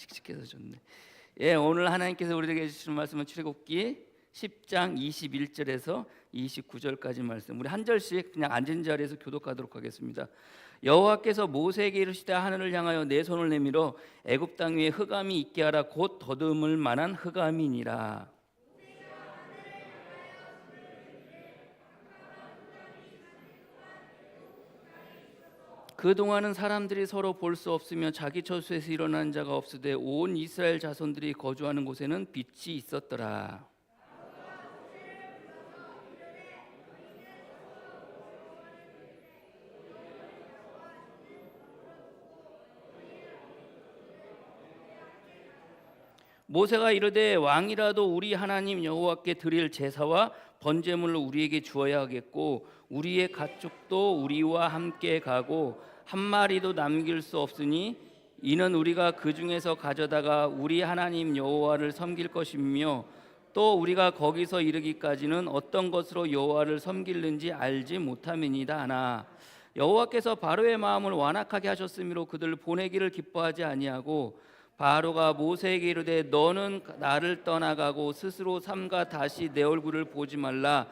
씩씩해서 좋네. 예, 오늘 하나님께서 우리에게 주시는 말씀은 출애굽기 10장 21절에서 29절까지 말씀. 우리 한 절씩 그냥 앉은 자리에서 교독하도록 하겠습니다. 여호와께서 모세에게 이르시되 하늘을 향하여 내 손을 내밀어 애굽 땅 위에 흑암이 있게 하라. 곧 더듬을 만한 흑암이니라. 그동안은 사람들이 서로 볼 수 없으며 자기 처소에서 일어난 자가 없으되 온 이스라엘 자손들이 거주하는 곳에는 빛이 있었더라. 모세가 이르되 왕이라도 우리 하나님 여호와께 드릴 제사와 번제물을 우리에게 주어야 하겠고 우리의 가축도 우리와 함께 가고 한 마리도 남길 수 없으니 이는 우리가 그 중에서 가져다가 우리 하나님 여호와를 섬길 것이며 또 우리가 거기서 이르기까지는 어떤 것으로 여호와를 섬길는지 알지 못함이니이다 하나 여호와께서 바로의 마음을 완악하게 하셨으므로 그들을 보내기를 기뻐하지 아니하고 바로가 모세에게 이르되 너는 나를 떠나가고 스스로 삼가 다시 내 얼굴을 보지 말라.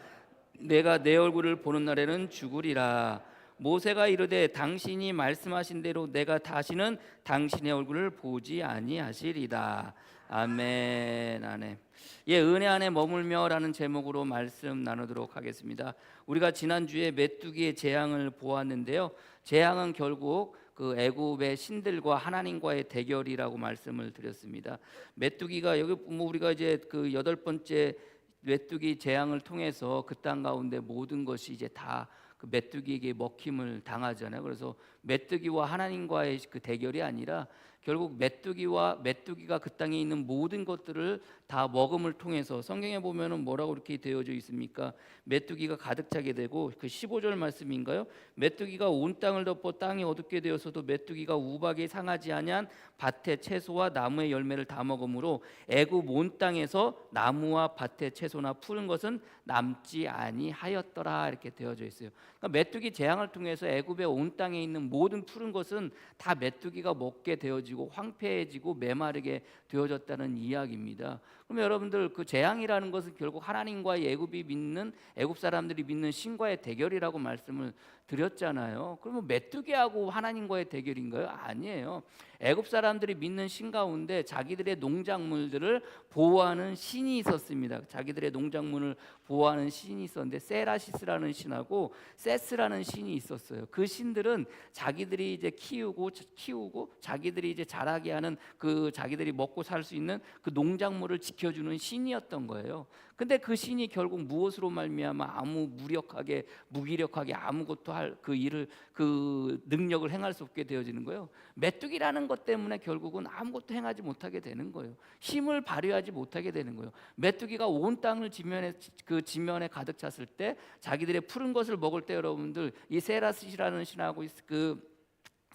내가 내 얼굴을 보는 날에는 죽으리라. 모세가 이르되 당신이 말씀하신 대로 내가 다시는 당신의 얼굴을 보지 아니하시리다. 아멘. 아멘. 예, 은혜 안에 머물며라는 제목으로 말씀 나누도록 하겠습니다. 우리가 지난주에 메뚜기의 재앙을 보았는데요. 재앙은 결국 그 애굽의 신들과 하나님과의 대결이라고 말씀을 드렸습니다. 메뚜기가 여기 우리가 이제 그 8번째 메뚜기 재앙을 통해서 그 땅 가운데 모든 것이 이제 다 그 메뚜기에게 먹힘을 당하잖아요. 그래서 메뚜기와 하나님과의 그 대결이 아니라 결국 메뚜기가 그 땅에 있는 모든 것들을 다 먹음을 통해서 성경에 보면은 뭐라고 이렇게 되어져 있습니까? 메뚜기가 가득 차게 되고 그 15절 말씀인가요? 메뚜기가 온 땅을 덮어 땅이 어둡게 되어서도 메뚜기가 우박이 상하지 아니한 밭의 채소와 나무의 열매를 다 먹으므로 애굽 온 땅에서 나무와 밭의 채소나 푸른 것은 남지 아니하였더라 이렇게 되어져 있어요. 그러니까 메뚜기 재앙을 통해서 애굽의 온 땅에 있는 모든 푸른 것은 다 메뚜기가 먹게 되어지고 황폐해지고 메마르게 되어졌다는 이야기입니다. 그럼 여러분들 그 재앙이라는 것은 결국 하나님과 애굽 사람들이 믿는 신과의 대결이라고 말씀을 드렸잖아요. 그러면 메뚜기하고 하나님과의 대결인가요? 아니에요. 애굽 사람들이 믿는 신 가운데 자기들의 농작물들을 보호하는 신이 있었습니다. 자기들의 농작물을 보호하는 신이 있었는데 세라시스라는 신하고 세스라는 신이 있었어요. 그 신들은 자기들이 이제 키우고 자기들이 이제 자라게 하는 그 자기들이 먹고 살 수 있는 그 농작물을 지켜주는 신이었던 거예요. 근데 그 신이 결국 무엇으로 말미암아 무기력하게 아무것도 할 그 일을 그 능력을 행할 수 없게 되어지는 거예요. 메뚜기라는 것 때문에 결국은 아무것도 행하지 못하게 되는 거예요. 힘을 발휘하지 못하게 되는 거예요. 메뚜기가 온 땅을 지면에 가득 찼을 때 자기들의 푸른 것을 먹을 때 여러분들 이 세라스라는 신하고 그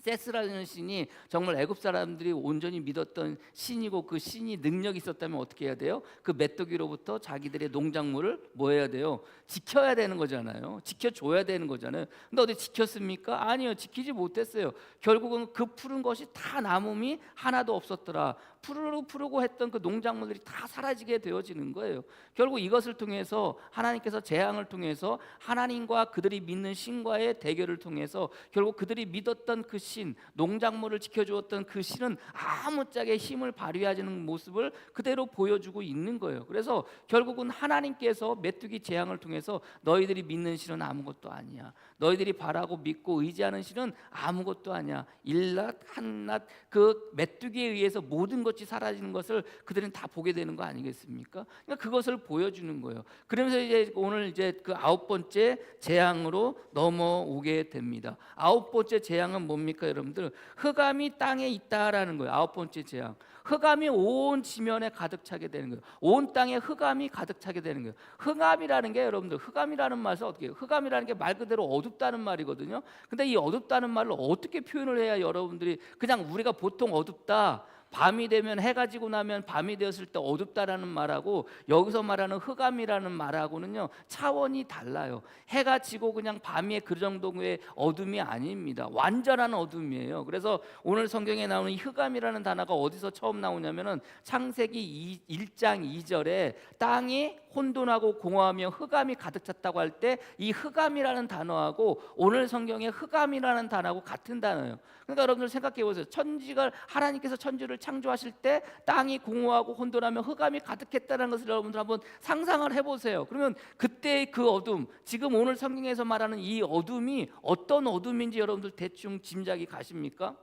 세스라는 신이 정말 애굽 사람들이 온전히 믿었던 신이고 그 신이 능력이 있었다면 어떻게 해야 돼요? 그 메뚜기로부터 자기들의 농작물을 뭐 해야 돼요? 지켜야 되는 거잖아요. 지켜줘야 되는 거잖아요. 근데 어디 지켰습니까? 아니요, 지키지 못했어요. 결국은 그 푸른 것이 다 남음이 하나도 없었더라. 푸르고 했던 그 농작물들이 다 사라지게 되어지는 거예요. 결국 이것을 통해서 하나님께서 재앙을 통해서 하나님과 그들이 믿는 신과의 대결을 통해서 결국 그들이 믿었던 그 신, 농작물을 지켜주었던 그 신은 아무짝에 힘을 발휘하는 모습을 그대로 보여주고 있는 거예요. 그래서 결국은 하나님께서 메뚜기 재앙을 통해서 너희들이 믿는 신은 아무것도 아니야. 너희들이 바라고 믿고 의지하는 신은 아무것도 아니야. 일낫 한낱 그 메뚜기에 의해서 모든 것이 사라지는 것을 그들은 다 보게 되는 거 아니겠습니까? 그러니까 그것을 보여주는 거예요. 그러면서 이제 오늘 이제 그 9번째 재앙으로 넘어오게 됩니다. 9번째 재앙은 뭡니까, 여러분들? 흑암이 땅에 있다라는 거예요. 9번째 재앙. 흑암이 온 지면에 가득 차게 되는 거예요. 온 땅에 흑암이 가득 차게 되는 거예요. 흑암이라는 게 여러분들 흑암이라는 말은 어떻게 해요? 흑암이라는 게 말 그대로 어둡다는 말이거든요. 근데 이 어둡다는 말을 어떻게 표현을 해야 여러분들이 그냥 우리가 보통 어둡다 밤이 되면 해가 지고 나면 밤이 되었을 때 어둡다라는 말하고 여기서 말하는 흑암이라는 말하고는요 차원이 달라요. 해가 지고 그냥 밤이 그 정도의 어둠이 아닙니다. 완전한 어둠이에요. 그래서 오늘 성경에 나오는 이 흑암이라는 단어가 어디서 처음 나오냐면은 창세기 1장 2절에 땅이 혼돈하고 공허하며 흑암이 가득 찼다고 할 때 이 흑암이라는 단어하고 오늘 성경의 흑암이라는 단어하고 같은 단어예요. 그러니까 여러분들 생각해 보세요. 천지가 하나님께서 천지를 창조하실 때 땅이 공허하고 혼돈하며 흑암이 가득했다는 것을 여러분들 한번 상상을 해보세요. 그러면 그때의 그 어둠, 지금 오늘 성경에서 말하는 이 어둠이 어떤 어둠인지 여러분들 대충 짐작이 가십니까?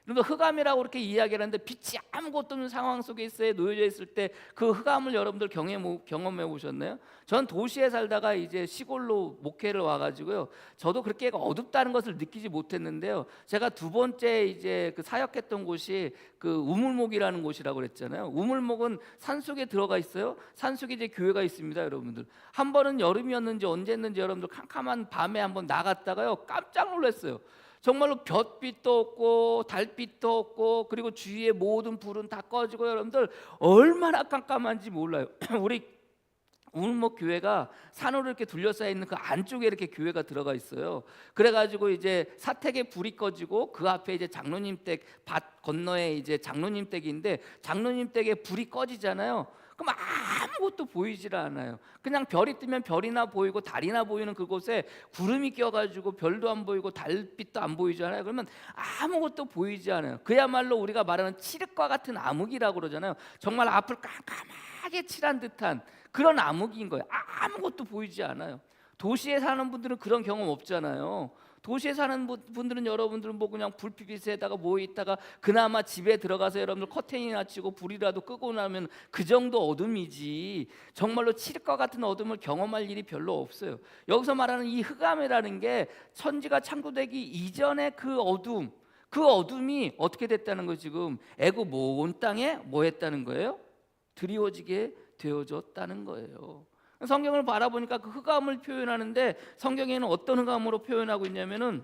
그러니까 흑암이라고 그렇게 이야기를 하는데 빛이 아무것도 없는 상황 속에 놓여져 있을 때 그 흑암을 여러분들 경험해 보셨나요? 전 도시에 살다가 이제 시골로 목회를 와가지고요. 저도 그렇게 어둡다는 것을 느끼지 못했는데요. 제가 두 번째 이제 그 사역했던 곳이 그 우물목이라는 곳이라고 그랬잖아요. 우물목은 산 속에 들어가 있어요. 산 속에 이제 교회가 있습니다, 여러분들. 한 번은 여름이었는지 언제였는지 여러분들 캄캄한 밤에 한번 나갔다가요 깜짝 놀랐어요. 정말로 볕빛도 없고 달빛도 없고 그리고 주위의 모든 불은 다 꺼지고 여러분들 얼마나 깜깜한지 몰라요. 우리 우물목 교회가 산으로 이렇게 둘러싸여 있는 그 안쪽에 이렇게 교회가 들어가 있어요. 그래가지고 이제 사택에 불이 꺼지고 그 앞에 이제 장로님 댁 밭 건너에 이제 장로님 댁인데 장로님 댁에 불이 꺼지잖아요. 그럼 아무것도 보이질 않아요. 그냥 별이 뜨면 별이나 보이고 달이나 보이는 그곳에 구름이 껴가지고 별도 안 보이고 달빛도 안 보이잖아요. 그러면 아무것도 보이지 않아요. 그야말로 우리가 말하는 칠흑과 같은 암흑이라고 그러잖아요. 정말 앞을 깜깜하게 칠한 듯한 그런 암흑인 거예요. 아무것도 보이지 않아요. 도시에 사는 분들은 그런 경험 없잖아요. 도시에 사는 분들은 여러분들은 뭐 그냥 불빛에다가 모여 있다가 그나마 집에 들어가서 여러분들 커튼이나 치고 불이라도 끄고 나면 그 정도 어둠이지 정말로 칠흑과 같은 어둠을 경험할 일이 별로 없어요. 여기서 말하는 이 흑암이라는 게 천지가 창조되기 이전의 그 어둠, 그 어둠이 어떻게 됐다는 거예요? 지금 애굽 온 땅에 뭐 했다는 거예요? 드리워지게 되어졌다는 거예요. 성경을 바라보니까 그 흑암을 표현하는데 성경에는 어떤 흑암으로 표현하고 있냐면은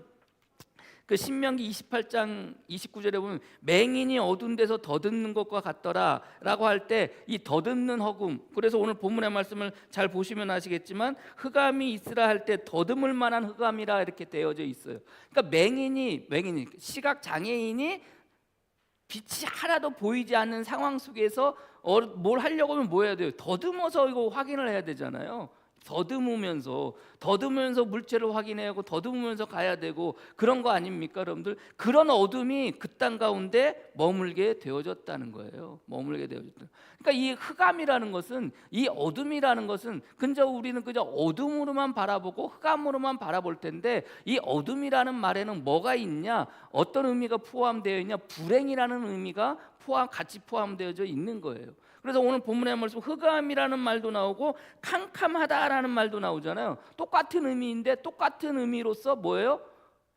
그 신명기 28장 29절에 보면 맹인이 어두운 데서 더듬는 것과 같더라라고 할 때 이 더듬는 허금, 그래서 오늘 본문의 말씀을 잘 보시면 아시겠지만 흑암이 있으라 할 때 더듬을 만한 흑암이라 이렇게 되어져 있어요. 그러니까 맹인이 시각 장애인이 빛이 하나도 보이지 않는 상황 속에서 뭘 하려고 하면 뭐 해야 돼요? 더듬어서 이거 확인을 해야 되잖아요. 더듬으면서 물체를 확인해야 하고 더듬으면서 가야 되고 그런 거 아닙니까, 여러분들? 그런 어둠이 그 땅 가운데 머물게 되어졌다는 거예요. 머물게 되어졌다. 그러니까 이 흑암이라는 것은, 이 어둠이라는 것은 우리는 그저 어둠으로만 바라보고 흑암으로만 바라볼 텐데 이 어둠이라는 말에는 뭐가 있냐? 어떤 의미가 포함되어 있냐? 불행이라는 의미가 같이 포함되어져 있는 거예요. 그래서 오늘 본문의 말씀 흑암이라는 말도 나오고 캄캄하다라는 말도 나오잖아요. 똑같은 의미인데 똑같은 의미로서 뭐예요?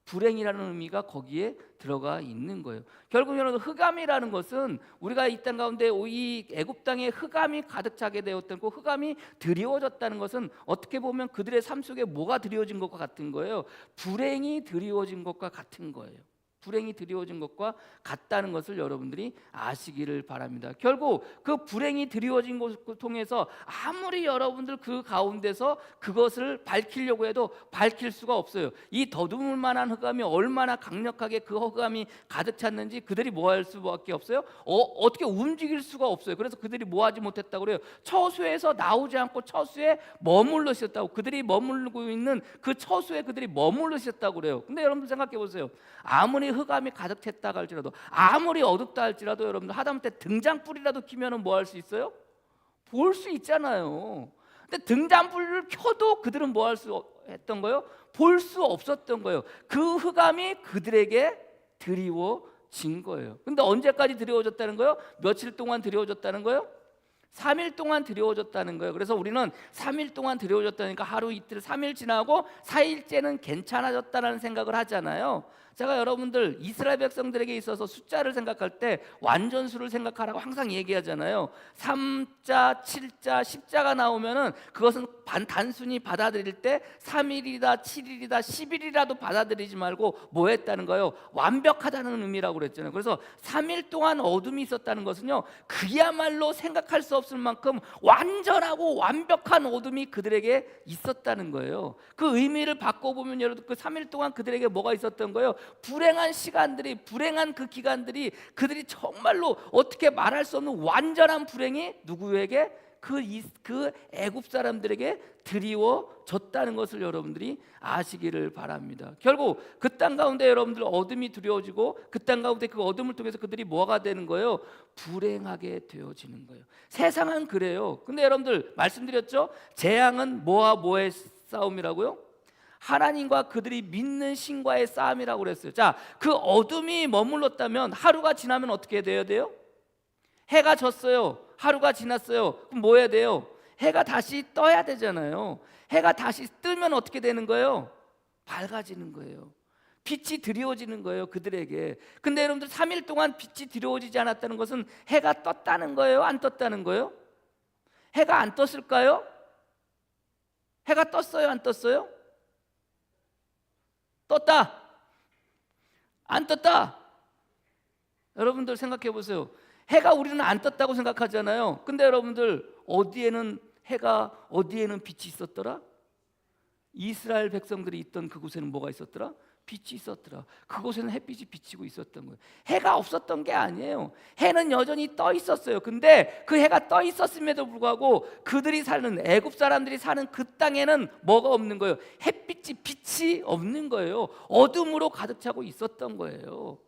불행이라는 의미가 거기에 들어가 있는 거예요. 결국 여러분 흑암이라는 것은 우리가 이 땅 가운데 이 애굽 땅에 흑암이 가득 차게 되었던 그 흑암이 드리워졌다는 것은 어떻게 보면 그들의 삶 속에 뭐가 드리워진 것과 같은 거예요? 불행이 드리워진 것과 같은 거예요. 불행이 드리워진 것과 같다는 것을 여러분들이 아시기를 바랍니다. 결국 그 불행이 드리워진 것을 통해서 아무리 여러분들 그 가운데서 그것을 밝히려고 해도 밝힐 수가 없어요. 이 더듬을 만한 흑암이 얼마나 강력하게 그 흑암이 가득 찼는지 그들이 뭐 할 수밖에 없어요? 어떻게 움직일 수가 없어요. 그래서 그들이 뭐 하지 못했다고 그래요? 처수에서 나오지 않고 처수에 머물러 있었다고. 그들이 머물고 있는 그 처수에 그들이 머물러 있었다고 그래요. 근데 여러분들 생각해 보세요. 아무리 흑암이 가득 찼다고 할지라도, 아무리 어둡다 할지라도 여러분들 하다못해 등잔불이라도 켜면 뭐 할 수 있어요? 볼 수 있잖아요. 근데 등잔불을 켜도 그들은 뭐 할 수 했던 거예요? 볼 수 없었던 거예요. 그 흑암이 그들에게 드리워진 거예요. 근데 언제까지 드리워졌다는 거예요? 며칠 동안 드리워졌다는 거예요? 3일 동안 드리워졌다는 거예요. 그래서 우리는 3일 동안 드리워졌다니까 하루 이틀 3일 지나고 4일째는 괜찮아졌다는 생각을 하잖아요. 제가 여러분들 이스라엘 백성들에게 있어서 숫자를 생각할 때 완전수를 생각하라고 항상 얘기하잖아요. 3자, 7자, 10자가 나오면은 그것은 단순히 받아들일 때 3일이다, 7일이다, 10일이라도 받아들이지 말고 뭐 했다는 거예요? 완벽하다는 의미라고 그랬잖아요. 그래서 3일 동안 어둠이 있었다는 것은요, 그야말로 생각할 수 없을 만큼 완전하고 완벽한 어둠이 그들에게 있었다는 거예요. 그 의미를 바꿔보면 여러분, 그 3일 동안 그들에게 뭐가 있었던 거예요? 불행한 시간들이, 불행한 그 기간들이, 그들이 정말로 어떻게 말할 수 없는 완전한 불행이 누구에게? 그 애굽 사람들에게 드리워졌다는 것을 여러분들이 아시기를 바랍니다. 결국 그 땅 가운데 여러분들 어둠이 두려워지고, 그 땅 가운데 그 어둠을 통해서 그들이 뭐가 되는 거예요? 불행하게 되어지는 거예요. 세상은 그래요. 근데 여러분들 말씀드렸죠? 재앙은 뭐와 뭐의 싸움이라고요? 하나님과 그들이 믿는 신과의 싸움이라고 그랬어요. 자, 그 어둠이 머물렀다면 하루가 지나면 어떻게 돼야 돼요? 해가 졌어요. 하루가 지났어요. 그럼 뭐 해야 돼요? 해가 다시 떠야 되잖아요. 해가 다시 뜨면 어떻게 되는 거예요? 밝아지는 거예요. 빛이 드리워지는 거예요, 그들에게. 근데 여러분들 3일 동안 빛이 드리워지지 않았다는 것은 해가 떴다는 거예요? 안 떴다는 거예요? 해가 안 떴을까요? 해가 떴어요? 안 떴어요? 떴다. 안 떴다. 여러분들 생각해 보세요. 해가 우리는 안 떴다고 생각하잖아요. 근데 여러분들 어디에는 해가, 어디에는 빛이 있었더라? 이스라엘 백성들이 있던 그곳에는 뭐가 있었더라? 빛이 있었더라. 그곳에는 햇빛이 비치고 있었던 거예요. 해가 없었던 게 아니에요. 해는 여전히 떠 있었어요. 근데 그 해가 떠 있었음에도 불구하고 그들이 사는, 애굽 사람들이 사는 그 땅에는 뭐가 없는 거예요? 햇빛이, 빛이 없는 거예요. 어둠으로 가득 차고 있었던 거예요.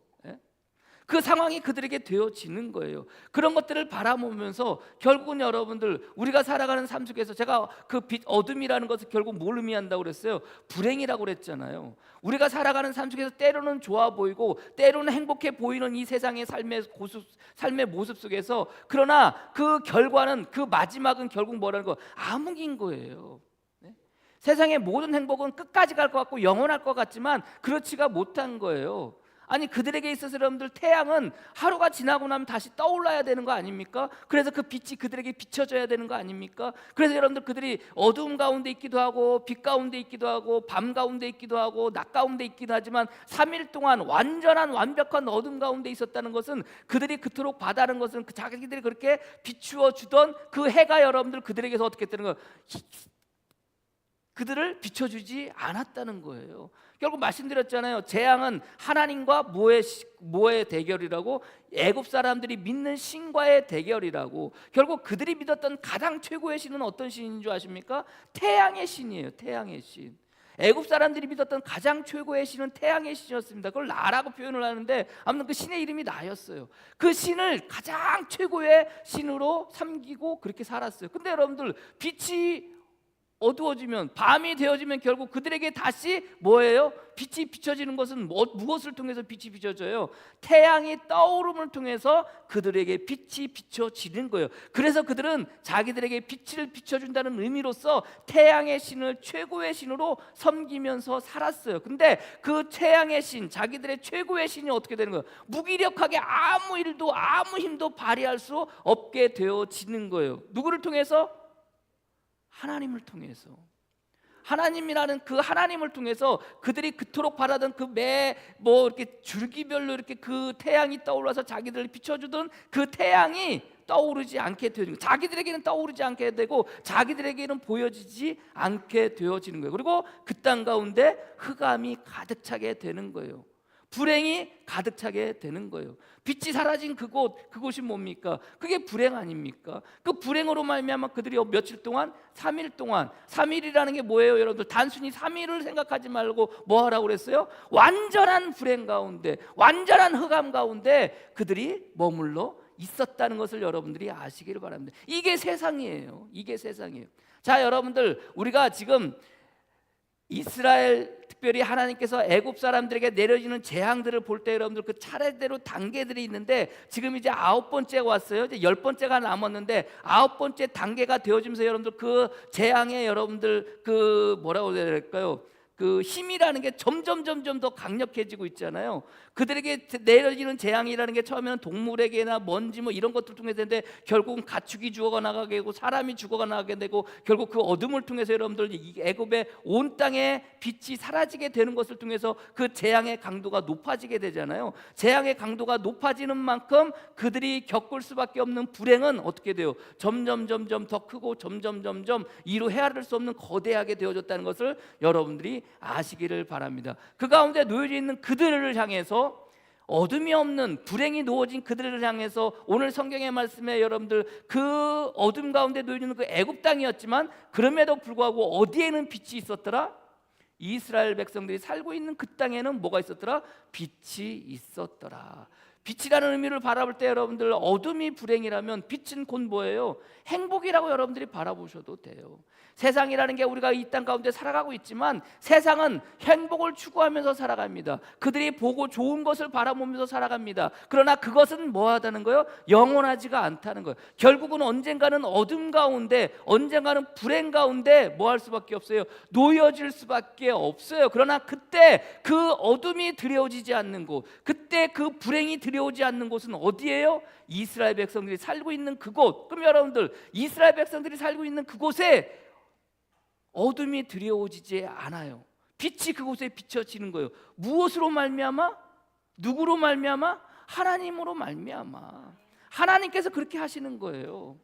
그 상황이 그들에게 되어지는 거예요. 그런 것들을 바라보면서 결국은 여러분들, 우리가 살아가는 삶 속에서, 제가 그 빛, 어둠이라는 것을 결국 뭘 의미한다고 그랬어요? 불행이라고 그랬잖아요. 우리가 살아가는 삶 속에서 때로는 좋아 보이고 때로는 행복해 보이는 이 세상의 삶의 모습 속에서, 그러나 그 결과는, 그 마지막은 결국 뭐라는 거? 암흑인 거예요. 세상의 모든 행복은 끝까지 갈 것 같고 영원할 것 같지만 그렇지가 못한 거예요. 아니, 그들에게 있어서 여러분들 태양은 하루가 지나고 나면 다시 떠올라야 되는 거 아닙니까? 그래서 그 빛이 그들에게 비춰져야 되는 거 아닙니까? 그래서 여러분들, 그들이 어두움 가운데 있기도 하고 빛 가운데 있기도 하고 밤 가운데 있기도 하고 낮 가운데 있기도 하지만 3일 동안 완전한 완벽한 어둠 가운데 있었다는 것은, 그들이 그토록 바다는 것은 그 자기들이 그렇게 비추어 주던 그 해가 여러분들 그들에게서 어떻게 했다는 거예요? 그들을 비춰주지 않았다는 거예요. 결국 말씀드렸잖아요. 재앙은 하나님과 뭐의 대결이라고? 애굽 사람들이 믿는 신과의 대결이라고. 결국 그들이 믿었던 가장 최고의 신은 어떤 신인 줄 아십니까? 태양의 신이에요. 태양의 신. 애굽 사람들이 믿었던 가장 최고의 신은 태양의 신이었습니다. 그걸 나라고 표현을 하는데 아무튼 그 신의 이름이 나였어요. 그 신을 가장 최고의 신으로 삼기고 그렇게 살았어요. 근데 여러분들, 빛이 어두워지면, 밤이 되어지면 결국 그들에게 다시 뭐예요? 빛이 비춰지는 것은 무엇을 통해서 빛이 비춰져요? 태양이 떠오름을 통해서 그들에게 빛이 비춰지는 거예요. 그래서 그들은 자기들에게 빛을 비춰준다는 의미로서 태양의 신을 최고의 신으로 섬기면서 살았어요. 근데 그 태양의 신, 자기들의 최고의 신이 어떻게 되는 거예요? 무기력하게 아무 일도, 아무 힘도 발휘할 수 없게 되어지는 거예요. 누구를 통해서? 하나님을 통해서. 하나님이라는 그 하나님을 통해서 그들이 그토록 바라던 그 이렇게 줄기별로 이렇게 그 태양이 떠올라서 자기들을 비춰주던 그 태양이 떠오르지 않게 되는 거예요. 자기들에게는 떠오르지 않게 되고 자기들에게는 보여지지 않게 되어지는 거예요. 그리고 그 땅 가운데 흑암이 가득 차게 되는 거예요. 불행이 가득 차게 되는 거예요. 빛이 사라진 그곳이 뭡니까? 그게 불행 아닙니까? 그 불행으로 말미암아 그들이 며칠 동안, 3일 동안, 3일이라는 게 뭐예요? 여러분들 단순히 3일을 생각하지 말고 뭐 하라고 그랬어요? 완전한 불행 가운데, 완전한 흑암 가운데 그들이 머물러 있었다는 것을 여러분들이 아시기를 바랍니다. 이게 세상이에요. 이게 세상이에요. 자, 여러분들, 우리가 지금 이스라엘, 특별히 하나님께서 애굽 사람들에게 내려지는 재앙들을 볼 때 여러분들 그 차례대로 단계들이 있는데, 지금 이제 9번째가 왔어요. 이제 10번째가 남았는데 9번째 단계가 되어지면서 여러분들 그 재앙에 여러분들 그 뭐라고 해야 될까요? 그 힘이라는 게 점점 더 강력해지고 있잖아요. 그들에게 내려지는 재앙이라는 게 처음에는 동물에게나 먼지 뭐 이런 것들 통해서 되는데 결국은 가축이 죽어나가게 되고 사람이 죽어나가게 되고 결국 그 어둠을 통해서 여러분들 이 애굽의 온 땅에 빛이 사라지게 되는 것을 통해서 그 재앙의 강도가 높아지게 되잖아요. 재앙의 강도가 높아지는 만큼 그들이 겪을 수밖에 없는 불행은 어떻게 돼요? 점점 더 크고 점점 이루 헤아릴 수 없는 거대하게 되어졌다는 것을 여러분들이 아시기를 바랍니다. 그 가운데 놓여져 있는 그들을 향해서 어둠이 없는 불행이 놓여진 그들을 향해서 오늘 성경의 말씀에 여러분들 그 어둠 가운데 놓여 있는 그 애굽 땅이었지만 그럼에도 불구하고 어디에는 빛이 있었더라? 이스라엘 백성들이 살고 있는 그 땅에는 뭐가 있었더라? 빛이 있었더라. 빛이라는 의미를 바라볼 때 여러분들 어둠이 불행이라면 빛은 곧 뭐예요? 행복이라고 여러분들이 바라보셔도 돼요. 세상이라는 게 우리가 이 땅 가운데 살아가고 있지만 세상은 행복을 추구하면서 살아갑니다. 그들이 보고 좋은 것을 바라보면서 살아갑니다. 그러나 그것은 뭐하다는 거예요? 영원하지가 않다는 거예요. 결국은 언젠가는 어둠 가운데 언젠가는 불행 가운데 뭐 할 수밖에 없어요? 놓여질 수밖에 없어요. 그러나 그때 그 어둠이 드려지지 않는 곳, 그때 그 불행이 드려오지 않는 곳은 어디예요? 이스라엘 백성들이 살고 있는 그곳. 그럼 여러분들 이스라엘 백성들이 살고 있는 그곳에 어둠이 들여오지 않아요. 빛이 그곳에 비춰지는 거예요. 무엇으로 말미암아? 누구로 말미암아? 하나님으로 말미암아. 하나님께서 그렇게 하시는 거예요.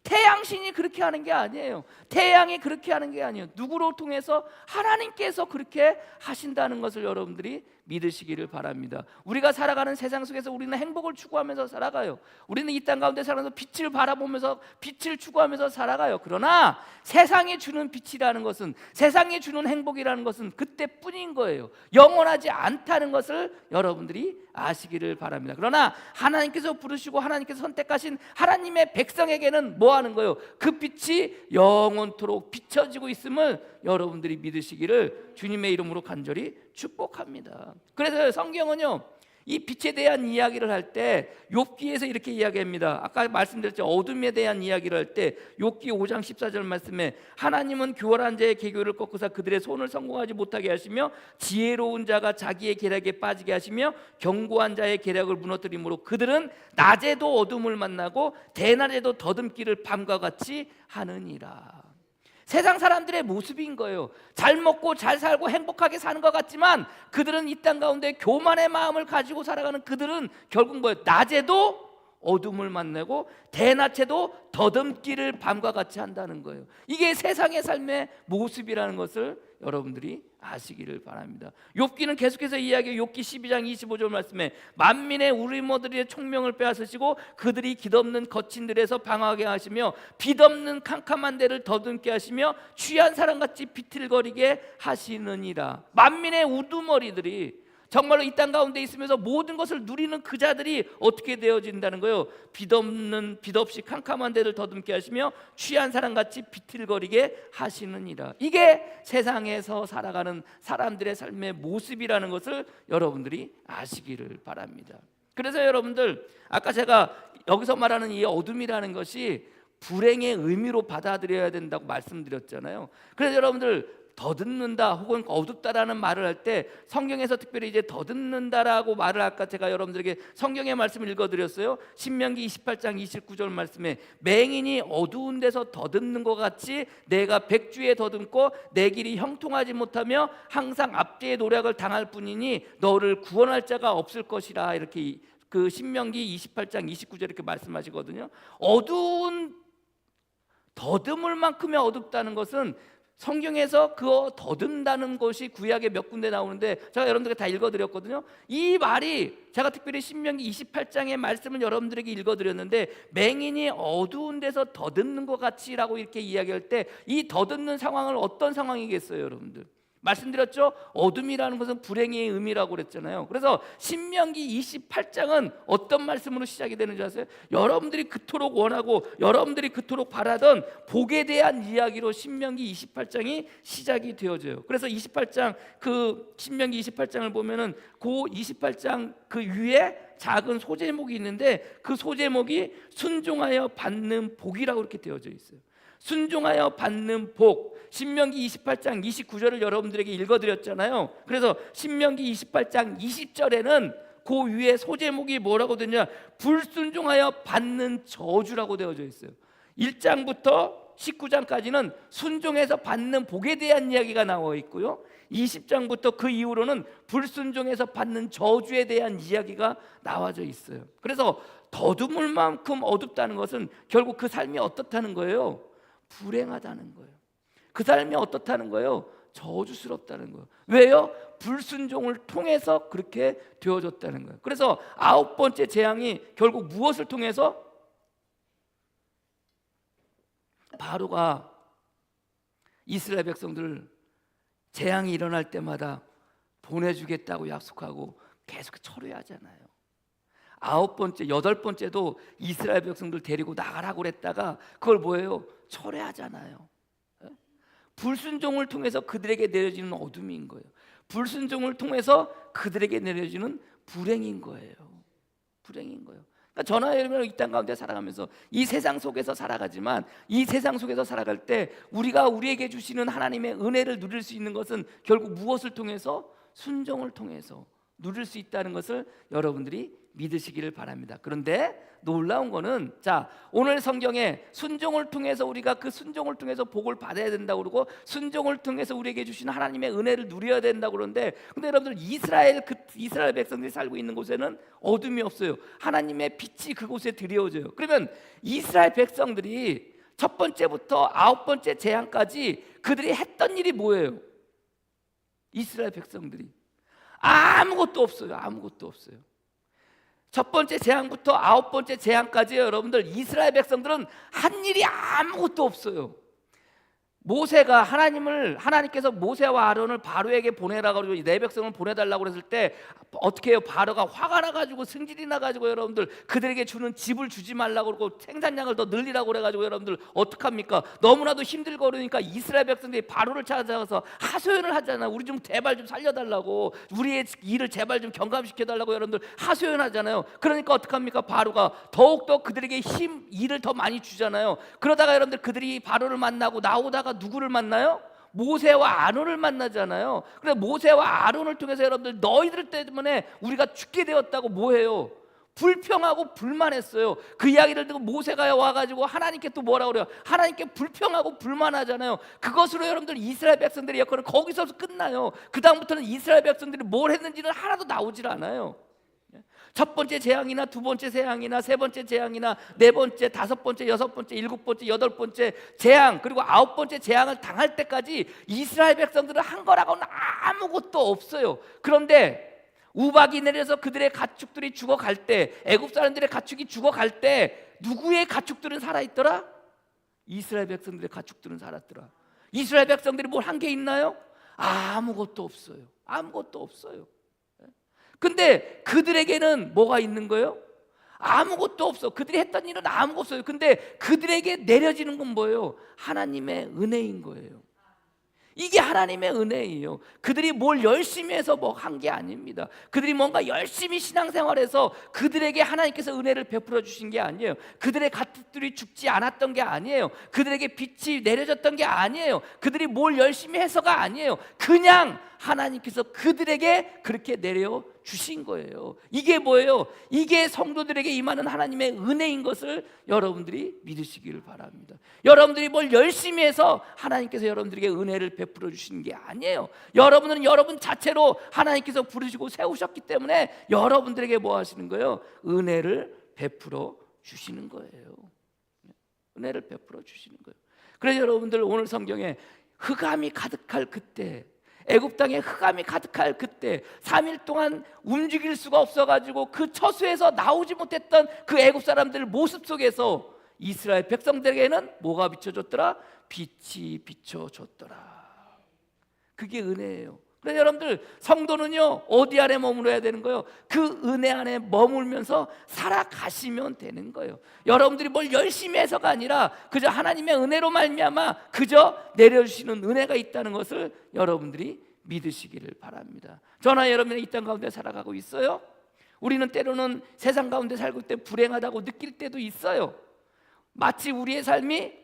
태양신이 그렇게 하는 게 아니에요. 태양이 그렇게 하는 게 아니에요. 누구로 통해서? 하나님께서 그렇게 하신다는 것을 여러분들이 믿으시기를 바랍니다. 우리가 살아가는 세상 속에서 우리는 행복을 추구하면서 살아가요. 우리는 이 땅 가운데 살아서 빛을 바라보면서 빛을 추구하면서 살아가요. 그러나 세상이 주는 빛이라는 것은, 세상이 주는 행복이라는 것은 그때뿐인 거예요. 영원하지 않다는 것을 여러분들이 아시기를 바랍니다. 그러나 하나님께서 부르시고 하나님께서 선택하신 하나님의 백성에게는 뭐 하는 거예요? 그 빛이 영원토록 비춰지고 있음을 여러분들이 믿으시기를 주님의 이름으로 간절히 축복합니다. 그래서 성경은요, 이 빛에 대한 이야기를 할 때 욥기에서 이렇게 이야기합니다. 아까 말씀드렸죠. 어둠에 대한 이야기를 할 때 욥기 5장 14절 말씀에 하나님은 교활한 자의 계교를 꺾으사 그들의 손을 성공하지 못하게 하시며 지혜로운 자가 자기의 계략에 빠지게 하시며 견고한 자의 계략을 무너뜨림으로 그들은 낮에도 어둠을 만나고 대낮에도 더듬기를 밤과 같이 하느니라. 세상 사람들의 모습인 거예요. 잘 먹고 잘 살고 행복하게 사는 것 같지만 그들은 이 땅 가운데 교만의 마음을 가지고 살아가는 그들은 결국 뭐예요? 낮에도 어둠을 만나고 대낮에도 더듬기를 밤과 같이 한다는 거예요. 이게 세상의 삶의 모습이라는 것을 여러분들이 아시기를 바랍니다. 욥기는 계속해서 이야기해요. 욥기 12장 25절 말씀에 만민의 우리모들의 총명을 빼앗으시고 그들이 깃없는 거친 들에서 방황하게 하시며 빛없는 캄캄한 데를 더듬게 하시며 취한 사람같이 비틀거리게 하시느니라. 만민의 우두머리들이 정말로 이 땅 가운데 있으면서 모든 것을 누리는 그 자들이 어떻게 되어진다는 거예요? 빛없이 캄캄한 데를 더듬게 하시며 취한 사람같이 비틀거리게 하시느니라. 이게 세상에서 살아가는 사람들의 삶의 모습이라는 것을 여러분들이 아시기를 바랍니다. 그래서 여러분들 아까 제가 여기서 말하는 이 어둠이라는 것이 불행의 의미로 받아들여야 된다고 말씀드렸잖아요. 그래서 여러분들 더듬는다 혹은 어둡다라는 말을 할 때 성경에서 특별히 이제 더듬는다라고 말을 아까 제가 여러분들에게 성경의 말씀을 읽어드렸어요. 신명기 28장 29절 말씀에 맹인이 어두운 데서 더듬는 것 같이 내가 백주에 더듬고 내 길이 형통하지 못하며 항상 압제의 노력을 당할 뿐이니 너를 구원할 자가 없을 것이라. 이렇게 그 신명기 28장 29절 이렇게 말씀하시거든요. 어두운 더듬을 만큼의 어둡다는 것은 성경에서 그 더듬다는 것이 구약에 몇 군데 나오는데 제가 여러분들에게 다 읽어드렸거든요. 이 말이 제가 특별히 신명기 28장의 말씀을 여러분들에게 읽어드렸는데 맹인이 어두운 데서 더듬는 것 같이라고 이렇게 이야기할 때 이 더듬는 상황은 어떤 상황이겠어요, 여러분들? 말씀드렸죠? 어둠이라는 것은 불행의 의미라고 그랬잖아요. 그래서 신명기 28장은 어떤 말씀으로 시작이 되는지 아세요? 여러분들이 그토록 원하고 여러분들이 그토록 바라던 복에 대한 이야기로 신명기 28장이 시작이 되어져요. 그래서 28장 그 신명기 28장을 보면은 그 28장 그 위에 작은 소제목이 있는데 그 소제목이 순종하여 받는 복이라고 이렇게 되어져 있어요. 순종하여 받는 복. 신명기 28장 29절을 여러분들에게 읽어드렸잖아요. 그래서 신명기 28장 20절에는 그 위에 소제목이 뭐라고 되냐, 불순종하여 받는 저주라고 되어져 있어요. 1장부터 19장까지는 순종해서 받는 복에 대한 이야기가 나와 있고요, 20장부터 그 이후로는 불순종해서 받는 저주에 대한 이야기가 나와져 있어요. 그래서 더듬을 만큼 어둡다는 것은 결국 그 삶이 어떻다는 거예요? 불행하다는 거예요. 그 삶이 어떻다는 거예요? 저주스럽다는 거예요. 왜요? 불순종을 통해서 그렇게 되어졌다는 거예요. 그래서 9번째 재앙이 결국 무엇을 통해서? 바로가 이스라엘 백성들을 재앙이 일어날 때마다 보내주겠다고 약속하고 계속 철회하잖아요. 9번째, 8번째도 이스라엘 백성들 데리고 나가라고 그랬다가 그걸 뭐예요? 철회하잖아요. 불순종을 통해서 그들에게 내려지는 어둠인 거예요. 불순종을 통해서 그들에게 내려지는 불행인 거예요. 불행인 거예요. 그러니까 저나 여러분 이 땅 가운데 살아가면서 이 세상 속에서 살아가지만, 이 세상 속에서 살아갈 때 우리가 우리에게 주시는 하나님의 은혜를 누릴 수 있는 것은 결국 무엇을 통해서? 순종을 통해서 누릴 수 있다는 것을 여러분들이 믿으시기를 바랍니다. 그런데 놀라운 거는, 자, 오늘 성경에 순종을 통해서 우리가 그 순종을 통해서 복을 받아야 된다고 그러고 순종을 통해서 우리에게 주신 하나님의 은혜를 누려야 된다고 그러는데, 근데 여러분들 이스라엘 백성들이 살고 있는 곳에는 어둠이 없어요. 하나님의 빛이 그곳에 드리워져요. 그러면 이스라엘 백성들이 첫 번째부터 9번째 재앙까지 그들이 했던 일이 뭐예요? 이스라엘 백성들이 아무것도 없어요. 아무것도 없어요. 첫 번째 재앙부터 9번째 재앙까지 여러분들 이스라엘 백성들은 한 일이 아무것도 없어요. 모세가 하나님께서 모세와 아론을 바로에게 보내라고 그러고 내 백성을 보내달라고 그랬을 때 어떻게 해요? 바로가 화가 나가지고 승질이 나가지고 여러분들 그들에게 주는 집을 주지 말라고 그러고 생산량을 더 늘리라고 그래가지고 여러분들 어떡합니까? 너무나도 힘들고 그러니까 이스라엘 백성들이 바로를 찾아가서 하소연을 하잖아요. 우리 좀 제발 좀 살려달라고, 우리의 일을 제발 좀 경감시켜달라고 여러분들 하소연하잖아요. 그러니까 어떡합니까? 바로가 더욱더 그들에게 일을 더 많이 주잖아요. 그러다가 여러분들 그들이 바로를 만나고 나오다가 누구를 만나요? 모세와 아론을 만나잖아요. 그래서 모세와 아론을 통해서 여러분들 너희들 때문에 우리가 죽게 되었다고 뭐해요? 불평하고 불만했어요. 그 이야기를 듣고 모세가 와가지고 하나님께 또 뭐라고 그래요? 하나님께 불평하고 불만하잖아요. 그것으로 여러분들 이스라엘 백성들의 역할은 거기서 끝나요. 그 다음부터는 이스라엘 백성들이 뭘 했는지는 하나도 나오질 않아요. 첫 번째 재앙이나 두 번째 재앙이나 세 번째 재앙이나 네 번째, 다섯 번째, 여섯 번째, 일곱 번째, 여덟 번째 재앙, 그리고 9번째 재앙을 당할 때까지 이스라엘 백성들은 한 거라고는 아무것도 없어요. 그런데 우박이 내려서 그들의 가축들이 죽어갈 때, 애굽 사람들의 가축이 죽어갈 때 누구의 가축들은 살아있더라? 이스라엘 백성들의 가축들은 살았더라. 이스라엘 백성들이 뭘 한 게 있나요? 아무것도 없어요. 아무것도 없어요. 근데 그들에게는 뭐가 있는 거예요? 아무것도 없어. 그들이 했던 일은 아무것도 없어요. 근데 그들에게 내려지는 건 뭐예요? 하나님의 은혜인 거예요. 이게 하나님의 은혜예요. 그들이 뭘 열심히 해서 뭐 한 게 아닙니다. 그들이 뭔가 열심히 신앙생활해서 그들에게 하나님께서 은혜를 베풀어 주신 게 아니에요. 그들의 가축들이 죽지 않았던 게 아니에요. 그들에게 빛이 내려졌던 게 아니에요. 그들이 뭘 열심히 해서가 아니에요. 그냥 하나님께서 그들에게 그렇게 내려 주신 거예요. 이게 뭐예요? 이게 성도들에게 임하는 하나님의 은혜인 것을 여러분들이 믿으시기를 바랍니다. 여러분들이 뭘 열심히 해서 하나님께서 여러분들에게 은혜를 베풀어 주시는 게 아니에요. 여러분은 여러분 자체로 하나님께서 부르시고 세우셨기 때문에 여러분들에게 뭐 하시는 거예요? 은혜를 베풀어 주시는 거예요. 은혜를 베풀어 주시는 거예요. 그래서 여러분들 오늘 성경에 흑암이 가득할 그때, 애굽 땅에 흑암이 가득할 그때 3일 동안 움직일 수가 없어가지고 그 처수에서 나오지 못했던 그 애굽 사람들 모습 속에서 이스라엘 백성들에게는 뭐가 비춰졌더라? 빛이 비춰졌더라. 그게 은혜예요. 그래서 여러분들 성도는요 어디 안에 머물러야 되는 거예요? 그 은혜 안에 머물면서 살아가시면 되는 거예요. 여러분들이 뭘 열심히 해서가 아니라 그저 하나님의 은혜로 말미암아 그저 내려주시는 은혜가 있다는 것을 여러분들이 믿으시기를 바랍니다. 저나 여러분이 이 땅 가운데 살아가고 있어요. 우리는 때로는 세상 가운데 살고 있을 때 불행하다고 느낄 때도 있어요. 마치 우리의 삶이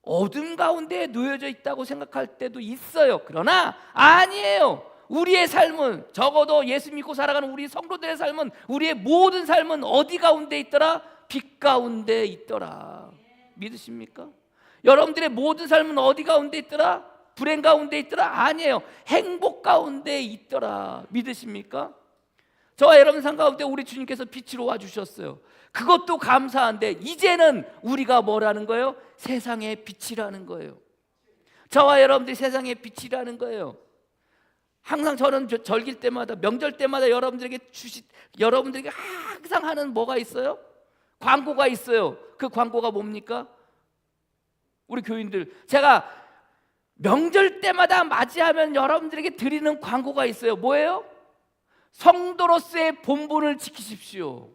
어둠 가운데 놓여져 있다고 생각할 때도 있어요. 그러나 아니에요. 우리의 삶은, 적어도 예수 믿고 살아가는 우리 성도들의 삶은, 우리의 모든 삶은 어디 가운데 있더라? 빛 가운데 있더라. 믿으십니까? 여러분들의 모든 삶은 어디 가운데 있더라? 불행 가운데 있더라? 아니에요. 행복 가운데 있더라. 믿으십니까? 저와 여러분 삶 가운데 우리 주님께서 빛으로 와주셨어요. 그것도 감사한데 이제는 우리가 뭐라는 거예요? 세상의 빛이라는 거예요. 저와 여러분들이 세상의 빛이라는 거예요. 항상 저는 절길 때마다, 명절 때마다 여러분들에게 항상 하는 뭐가 있어요? 광고가 있어요. 그 광고가 뭡니까? 우리 교인들, 제가 명절 때마다 맞이하면 여러분들에게 드리는 광고가 있어요. 뭐예요? 성도로서의 본분을 지키십시오.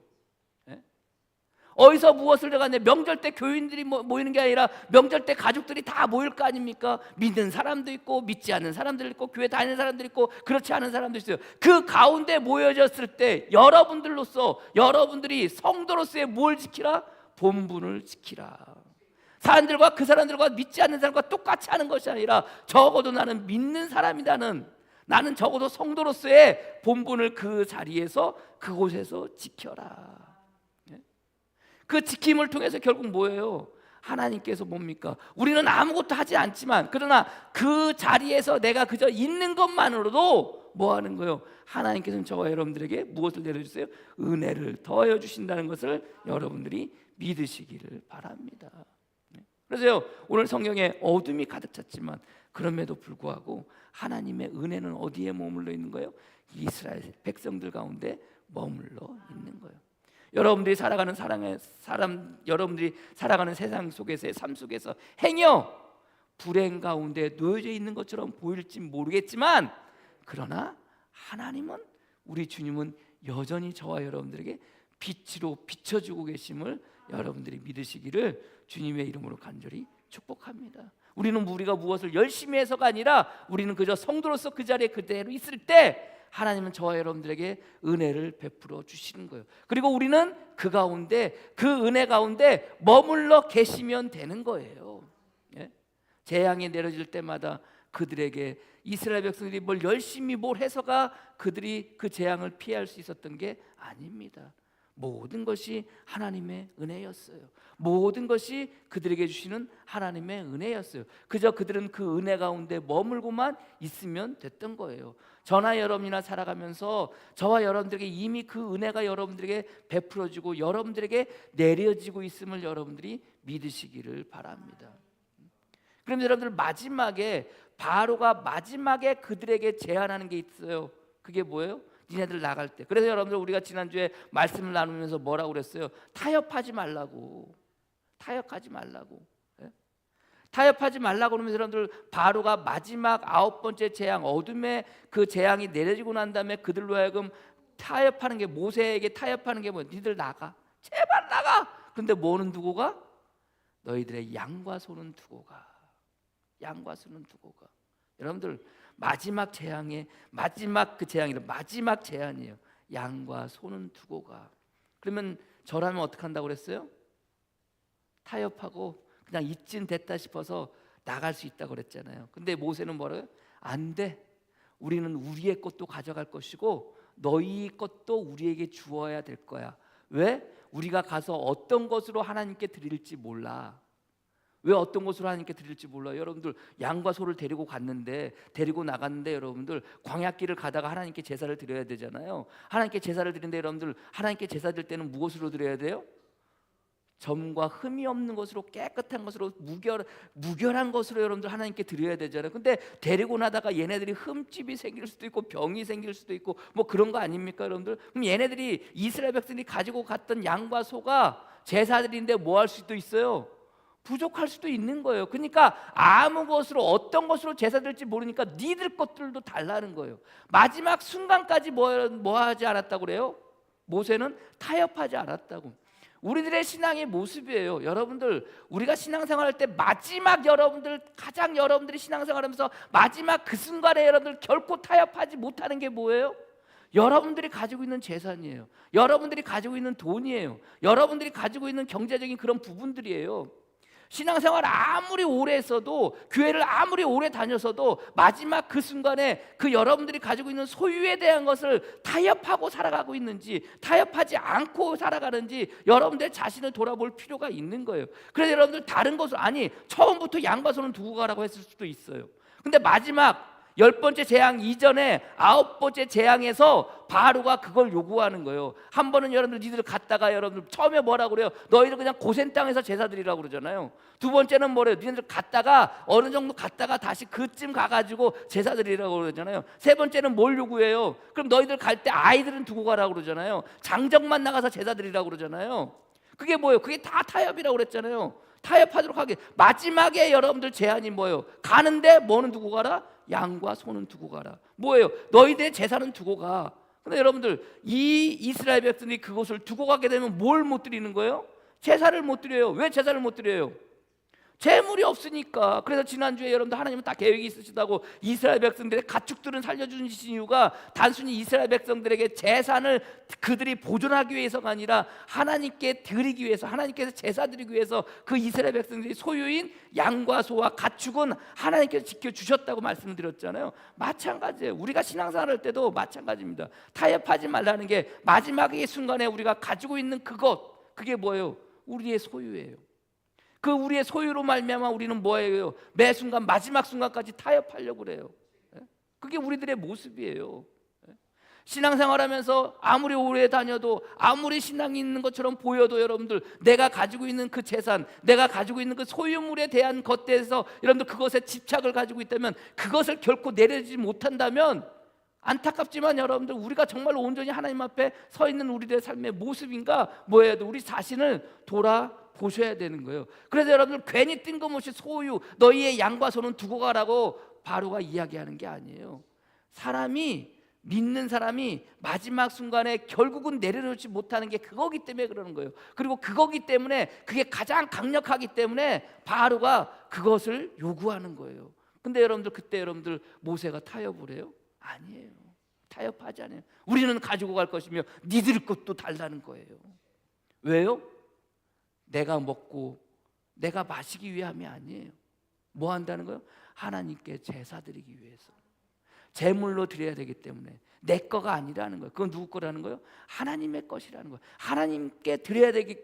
어디서 무엇을 내가 명절 때 교인들이 모이는 게 아니라 명절 때 가족들이 다 모일 거 아닙니까? 믿는 사람도 있고 믿지 않는 사람들 있고 교회 다니는 사람들 있고 그렇지 않은 사람도 있어요. 그 가운데 모여졌을 때 여러분들이 성도로서의 뭘 지키라? 본분을 지키라. 사람들과 그 사람들과 믿지 않는 사람과 똑같이 하는 것이 아니라 적어도 나는 믿는 사람이다는, 나는 적어도 성도로서의 본분을 그 자리에서 그곳에서 지켜라. 그 지킴을 통해서 결국 뭐예요? 하나님께서 뭡니까? 우리는 아무것도 하지 않지만, 그러나 그 자리에서 내가 그저 있는 것만으로도 뭐 하는 거예요? 하나님께서는 저와 여러분들에게 무엇을 내려주세요? 은혜를 더하여 주신다는 것을 여러분들이 믿으시기를 바랍니다. 그래서요, 오늘 성경에 어둠이 가득 찼지만 그럼에도 불구하고 하나님의 은혜는 어디에 머물러 있는 거예요? 이스라엘 백성들 가운데 머물러 있는 거예요. 여러분들이 살아가는 여러분들이 살아가는 세상 속에서의 삶 속에서 행여 불행 가운데 놓여져 있는 것처럼 보일지 모르겠지만, 그러나 하나님은, 우리 주님은 여전히 저와 여러분들에게 빛으로 비춰주고 계심을 여러분들이 믿으시기를 주님의 이름으로 간절히 축복합니다. 우리가 무엇을 열심히 해서가 아니라 우리는 그저 성도로서 그 자리에 그대로 있을 때 하나님은 저와 여러분들에게 은혜를 베풀어 주시는 거예요. 그리고 우리는 그 가운데, 그 은혜 가운데 머물러 계시면 되는 거예요. 재앙이 내려질 때마다 그들에게, 이스라엘 백성들이 열심히 해서가 그들이 그 재앙을 피할 수 있었던 게 아닙니다. 모든 것이 하나님의 은혜였어요. 모든 것이 그들에게 주시는 하나님의 은혜였어요. 그저 그들은 그 은혜 가운데 머물고만 있으면 됐던 거예요. 저나 여러분이나 살아가면서 저와 여러분들에게 이미 그 은혜가 여러분들에게 베풀어지고 여러분들에게 내려지고 있음을 여러분들이 믿으시기를 바랍니다. 그럼 여러분들, 바로가 마지막에 그들에게 제안하는 게 있어요. 그게 뭐예요? 니네들 나갈 때. 그래서 여러분들, 우리가 지난주에 말씀을 나누면서 뭐라고 그랬어요? 타협하지 말라고. 타협하지 말라고 그러면서 여러분들, 바로가 마지막 9번째 재앙, 어둠의 그 재앙이 내려지고 난 다음에 그들로 하여금 타협하는 게, 모세에게 타협하는 게 뭐예요? 니들 나가, 제발 나가. 근데 뭐는 두고 가? 너희들의 양과 소는 두고 가. 여러분들, 마지막 재앙의 마지막 제안이에요. 양과 소는 두고 가. 그러면 저라면 어떻게 한다고 그랬어요? 타협하고 그냥 이쯤 됐다 싶어서 나갈 수 있다고 그랬잖아요. 근데 모세는 뭐래요? 안 돼. 우리는 우리의 것도 가져갈 것이고 너희 것도 우리에게 주어야 될 거야. 왜? 우리가 가서 어떤 것으로 하나님께 드릴지 몰라. 왜 어떤 것으로 하나님께 드릴지 몰라요. 여러분들, 양과 소를 데리고 나갔는데 여러분들, 광야길을 가다가 하나님께 제사를 드려야 되잖아요. 하나님께 제사를 드리는데 여러분들, 하나님께 제사 드릴 때는 무엇으로 드려야 돼요? 점과 흠이 없는 것으로, 깨끗한 것으로, 무결한 것으로 여러분들 하나님께 드려야 되잖아요. 근데 데리고 나다가 얘네들이 흠집이 생길 수도 있고 병이 생길 수도 있고 뭐 그런 거 아닙니까 여러분들? 그럼 얘네들이, 이스라엘 백성들이 가지고 갔던 양과 소가 제사들인데 뭐 할 수도 있어요? 부족할 수도 있는 거예요. 그러니까 어떤 것으로 제사 드릴지 모르니까 니들 것들도 달라는 거예요. 마지막 순간까지 뭐 하지 않았다고 그래요? 모세는 타협하지 않았다고. 우리들의 신앙의 모습이에요. 여러분들, 우리가 신앙생활할 때 여러분들이 신앙생활하면서 마지막 그 순간에 여러분들 결코 타협하지 못하는 게 뭐예요? 여러분들이 가지고 있는 재산이에요. 여러분들이 가지고 있는 돈이에요. 여러분들이 가지고 있는 경제적인 그런 부분들이에요. 신앙생활 아무리 오래 했어도, 교회를 아무리 오래 다녔어도 마지막 그 순간에 그 여러분들이 가지고 있는 소유에 대한 것을 타협하고 살아가고 있는지, 타협하지 않고 살아가는지 여러분들 자신을 돌아볼 필요가 있는 거예요. 그래서 여러분들 다른 것을, 아니 처음부터 양과 소는 두고 가라고 했을 수도 있어요. 근데 마지막 10번째 재앙 이전에 9번째 재앙에서 바로가 그걸 요구하는 거예요. 한 번은 여러분들 니들 갔다가 여러분들 처음에 뭐라고 그래요? 너희들 그냥 고센 땅에서 제사 드리라고 그러잖아요. 두 번째는 뭐래요? 니들 갔다가 어느 정도 갔다가 다시 그쯤 가가지고 제사 드리라고 그러잖아요. 세 번째는 뭘 요구해요? 그럼 너희들 갈 때 아이들은 두고 가라고 그러잖아요. 장정만 나가서 제사 드리라고 그러잖아요. 그게 뭐예요? 그게 다 타협이라고 그랬잖아요. 타협하도록 하게. 마지막에 여러분들 제안이 뭐예요? 가는데 뭐는 두고 가라? 양과 소는 두고 가라. 뭐예요? 너희들의 제사는 두고 가. 근데 여러분들 이 이스라엘 백성들이 그것을 두고 가게 되면 뭘 못 드리는 거예요? 제사를 못 드려요. 왜 제사를 못 드려요? 재물이 없으니까. 그래서 지난주에 여러분들 하나님은 다 계획이 있으시다고 이스라엘 백성들의 가축들은 살려주신 이유가 단순히 이스라엘 백성들에게 재산을 그들이 보존하기 위해서가 아니라 하나님께 드리기 위해서, 하나님께서 제사 드리기 위해서 그 이스라엘 백성들이 소유인 양과 소와 가축은 하나님께서 지켜주셨다고 말씀을 드렸잖아요. 마찬가지예요. 우리가 신앙생활할 때도 마찬가지입니다. 타협하지 말라는 게 마지막의 순간에 우리가 가지고 있는 그것, 그게 뭐예요? 우리의 소유예요. 그 우리의 소유로 말미암아 우리는 뭐예요? 매 순간 마지막 순간까지 타협하려고 그래요. 그게 우리들의 모습이에요. 신앙생활하면서 아무리 오래 다녀도, 아무리 신앙이 있는 것처럼 보여도 여러분들 내가 가지고 있는 그 재산, 내가 가지고 있는 그 소유물에 대한 것에서 여러분들 그것에 집착을 가지고 있다면, 그것을 결코 내려주지 못한다면 안타깝지만 여러분들 우리가 정말로 온전히 하나님 앞에 서 있는 우리들의 삶의 모습인가 뭐예요? 우리 자신을 돌아보셔야 되는 거예요. 그래서 여러분들 괜히 뜬금없이 소유, 너희의 양과 소는 두고 가라고 바로가 이야기하는 게 아니에요. 믿는 사람이 마지막 순간에 결국은 내려놓지 못하는 게 그거기 때문에 그러는 거예요. 그리고 그거기 때문에, 그게 가장 강력하기 때문에 바로가 그것을 요구하는 거예요. 근데 여러분들 그때 여러분들 모세가 타협을 해요? 아니에요. 타협하지 않아요. 우리는 가지고 갈 것이며 니들 것도 달라는 거예요. 왜요? 내가 먹고 내가 마시기 위함이 아니에요. 뭐 한다는 거예요? 하나님께 제사 드리기 위해서. 제물로 드려야 되기 때문에 내 거가 아니라는 거예요. 그건 누구 거라는 거예요? 하나님의 것이라는 거예요. 하나님께 드려야 되기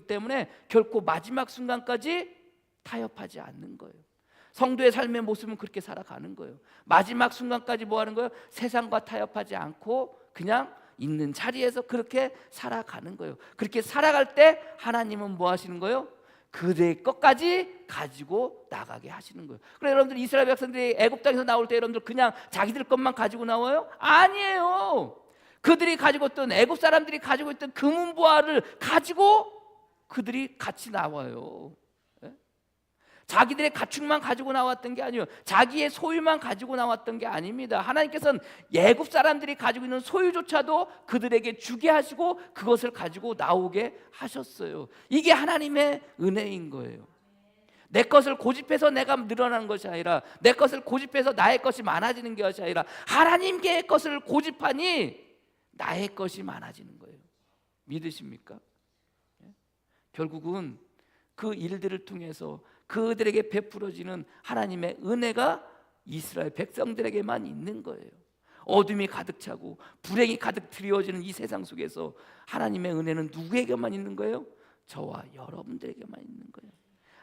때문에 결코 마지막 순간까지 타협하지 않는 거예요. 성도의 삶의 모습은 그렇게 살아가는 거예요. 마지막 순간까지 뭐 하는 거예요? 세상과 타협하지 않고 그냥 있는 자리에서 그렇게 살아가는 거예요. 그렇게 살아갈 때 하나님은 뭐 하시는 거예요? 그들의 것까지 가지고 나가게 하시는 거예요. 그래서 여러분들 이스라엘 백성들이 애굽 땅에서 나올 때 여러분들 그냥 자기들 것만 가지고 나와요? 아니에요. 그들이 가지고 있던, 애굽 사람들이 가지고 있던 금은보화를 가지고 그들이 같이 나와요. 자기들의 가축만 가지고 나왔던 게 아니에요. 자기의 소유만 가지고 나왔던 게 아닙니다. 하나님께서는 애굽 사람들이 가지고 있는 소유조차도 그들에게 주게 하시고 그것을 가지고 나오게 하셨어요. 이게 하나님의 은혜인 거예요. 내 것을 고집해서 내가 늘어나는 것이 아니라, 내 것을 고집해서 나의 것이 많아지는 것이 아니라, 하나님께 것을 고집하니 나의 것이 많아지는 거예요. 믿으십니까? 결국은 그 일들을 통해서 그들에게 베풀어지는 하나님의 은혜가 이스라엘 백성들에게만 있는 거예요. 어둠이 가득 차고 불행이 가득 드리워지는 이 세상 속에서 하나님의 은혜는 누구에게만 있는 거예요? 저와 여러분들에게만 있는 거예요.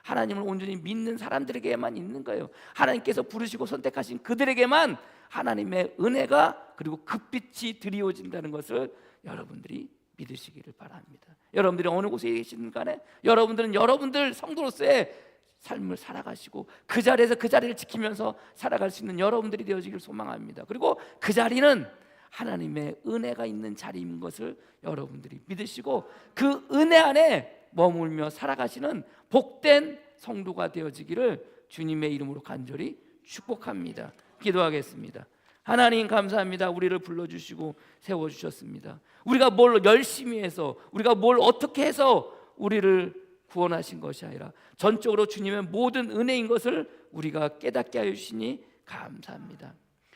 하나님을 온전히 믿는 사람들에게만 있는 거예요. 하나님께서 부르시고 선택하신 그들에게만 하나님의 은혜가, 그리고 급빛이 드리워진다는 것을 여러분들이 믿으시기를 바랍니다. 여러분들이 어느 곳에 계시든 간에 여러분들은 여러분들 성도로서의 삶을 살아가시고 그 자리에서 그 자리를 지키면서 살아갈 수 있는 여러분들이 되어지길 소망합니다. 그리고 그 자리는 하나님의 은혜가 있는 자리인 것을 여러분들이 믿으시고 그 은혜 안에 머물며 살아가시는 복된 성도가 되어지기를 주님의 이름으로 간절히 축복합니다. 기도하겠습니다. 하나님 감사합니다. 우리를 불러주시고 세워주셨습니다. 우리가 뭘 열심히 해서, 우리가 뭘 어떻게 해서 우리를 구원하신 것이 아니라 전적으로 주님의 모든 은혜인 것을 우리가 깨닫게 하여 주시니 감사합니다.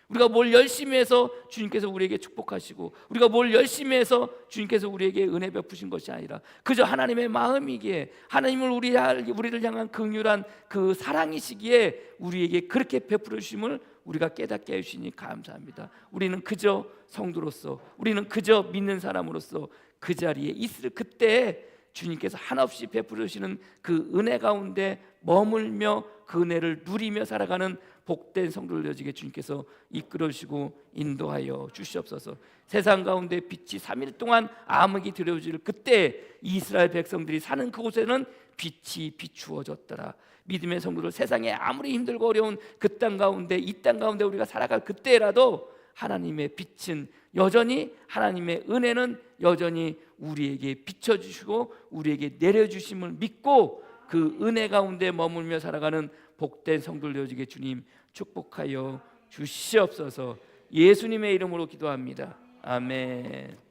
우리가 뭘 열심히 해서 주님께서 우리에게 축복하시고, 우리가 뭘 열심히 해서 주님께서 우리에게 은혜 베푸신 것이 아니라 그저 하나님의 마음이기에, 하나님을 우리를 향한 긍휼한 그 사랑이시기에 우리에게 그렇게 베풀어 주심을 우리가 깨닫게 해주시니 감사합니다. 우리는 그저 성도로서, 우리는 그저 믿는 사람으로서 그 자리에 있을 그때 주님께서 한없이 베풀어 주시는 그 은혜 가운데 머물며 그 은혜를 누리며 살아가는 복된 성도를 되어지게 주님께서 이끌어 주시고 인도하여 주시옵소서. 세상 가운데 빛이 3일 동안 암흑이 들여질 그때 이스라엘 백성들이 사는 그곳에는 빛이 비추어졌더라. 믿음의 성도들, 세상에 아무리 힘들고 어려운 그 땅 가운데, 이 땅 가운데 우리가 살아갈 그때라도 하나님의 빛은 여전히, 하나님의 은혜는 여전히 우리에게 비춰주시고 우리에게 내려주심을 믿고 그 은혜 가운데 머물며 살아가는 복된 성도들 되어지게 주님 축복하여 주시옵소서. 예수님의 이름으로 기도합니다. 아멘.